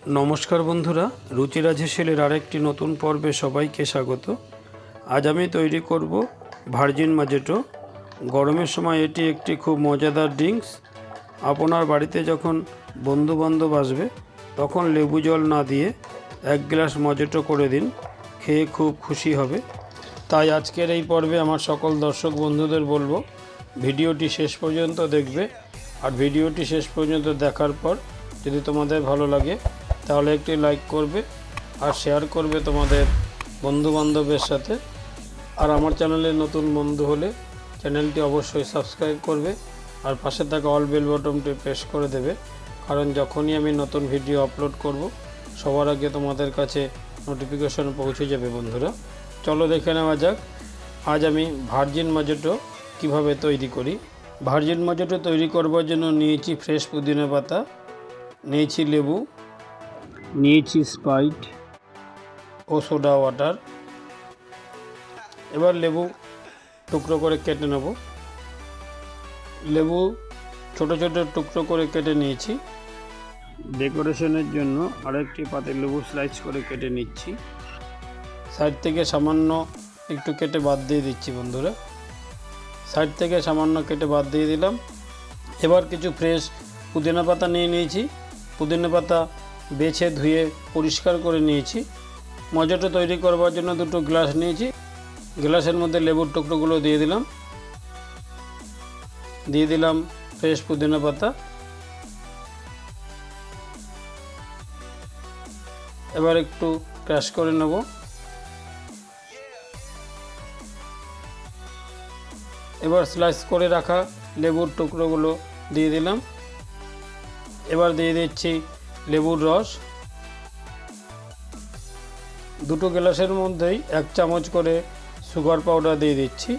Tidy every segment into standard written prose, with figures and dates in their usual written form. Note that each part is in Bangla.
নমস্কার বন্ধুরা, রুচিরাজ হেসেলের আরেকটি নতুন পর্বে সবাইকে স্বাগত। আজ আমি তৈরি করব ভার্জিন মজিটো। গরমের সময় এটি একটি খুব মজাদার ড্রিঙ্কস। আপনার বাড়িতে যখন বন্ধুবান্ধব আসবে তখন লেবু জল না দিয়ে 1 গ্লাস মজিটো করে দিন, খেয়ে খুব খুশি হবে। তাই আজকের এই পর্বে আমার সকল দর্শক বন্ধুদের বলবো ভিডিওটি শেষ পর্যন্ত দেখবে। আর ভিডিওটি শেষ পর্যন্ত দেখার পর যদি তোমাদের ভালো লাগে তাহলে একটি লাইক করবে আর শেয়ার করবে তোমাদের বন্ধুবান্ধবের সাথে। আর আমার চ্যানেলে নতুন বন্ধু হলে চ্যানেলটি অবশ্যই সাবস্ক্রাইব করবে আর পাশে থাকা অল বেল বাটনটি প্রেস করে দেবে, কারণ যখনই আমি নতুন ভিডিও আপলোড করব সবার আগে তোমাদের কাছে নোটিফিকেশন পৌঁছে যাবে। বন্ধুরা, চলো দেখে নেওয়া যাক আজ আমি ভার্জিন মজিটো কিভাবে তৈরি করি। ভার্জিন মজিটো তৈরি করবার জন্য নিয়েছি ফ্রেশ পুদিনা পাতা, নিয়েছি লেবু, নিয়েছি স্প্রাইট ও সোডা ওয়াটার। এবার লেবু টুকরো করে কেটে নেব। লেবু ছোট ছোট টুকরো করে কেটে নিয়েছি। ডেকোরেশনের জন্য আরেকটি পাতে লেবু স্লাইস করে কেটে নিচ্ছি। সাইড থেকে সামান্য একটু কেটে বাদ দিয়ে দিচ্ছি। বন্ধুরা, সাইড থেকে সামান্য কেটে বাদ দিয়ে দিলাম। এবার কিছু ফ্রেশ পুদিনা পাতা নিয়ে নিয়েছি। পুদিনা পাতা বেছে ধুয়ে পরিষ্কার করে নিয়েছি। মজিটো তৈরি করবার জন্য 2টো গ্লাস নিয়েছি। গ্লাসের মধ্যে লেবুর টুকরোগুলো দিয়ে দিলাম ফ্রেশ পুদিনা পাতা। এবার একটু ক্রাশ করে নেব। এবার স্লাইস করে রাখা লেবুর টুকরোগুলো দিয়ে দিলাম। এবার দিয়ে দিচ্ছি লেবুর রস। 2টো গ্লাসের মধ্যেই 1 চামচ করে সুগার পাউডার দিয়ে দিচ্ছি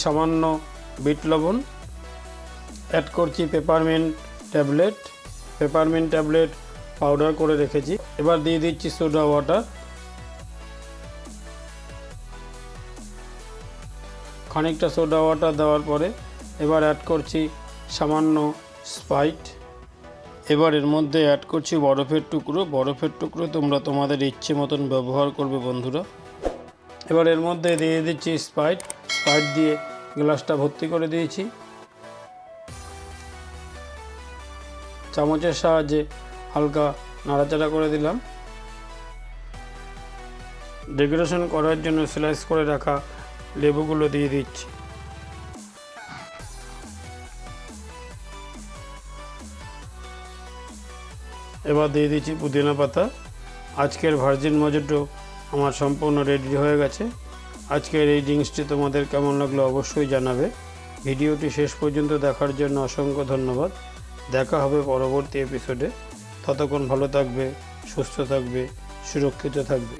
সামান্য বিট লবণ। অ্যাড করছি পেপারমিন্ট ট্যাবলেট পাউডার করে রেখেছি। এবার দিয়ে দিচ্ছি সোডা ওয়াটার। খানিকটা সোডা ওয়াটার দেওয়ার পরে এবার অ্যাড করছি সামান্য স্প্রাইট। এবার এর মধ্যে অ্যাড করছি বরফের টুকরো তোমরা তোমাদের ইচ্ছে মতন ব্যবহার করবে বন্ধুরা। এবার এর মধ্যে দিয়ে দিচ্ছি স্প্রাইট দিয়ে গ্লাসটা ভর্তি করে দিয়েছি। চামচের সাহায্যে হালকা নাড়াচাড়া করে দিলাম। ডেকোরেশন করার জন্য স্লাইস করে রাখা লেবুগুলো দিয়ে দিচ্ছি। এবার দিয়ে দিচ্ছি পুদিনা পাতা। আজকের ভার্জিন মজিটো আমার সম্পূর্ণ রেডি হয়ে গেছে। আজকের এই ড্রিঙ্কসটি তোমাদের কেমন লাগলো অবশ্যই জানাবে। ভিডিওটি শেষ পর্যন্ত দেখার জন্য অসংখ্য ধন্যবাদ। দেখা হবে পরবর্তী এপিসোডে। ততক্ষণ ভালো থাকবে, সুস্থ থাকবে, সুরক্ষিত থাকবে।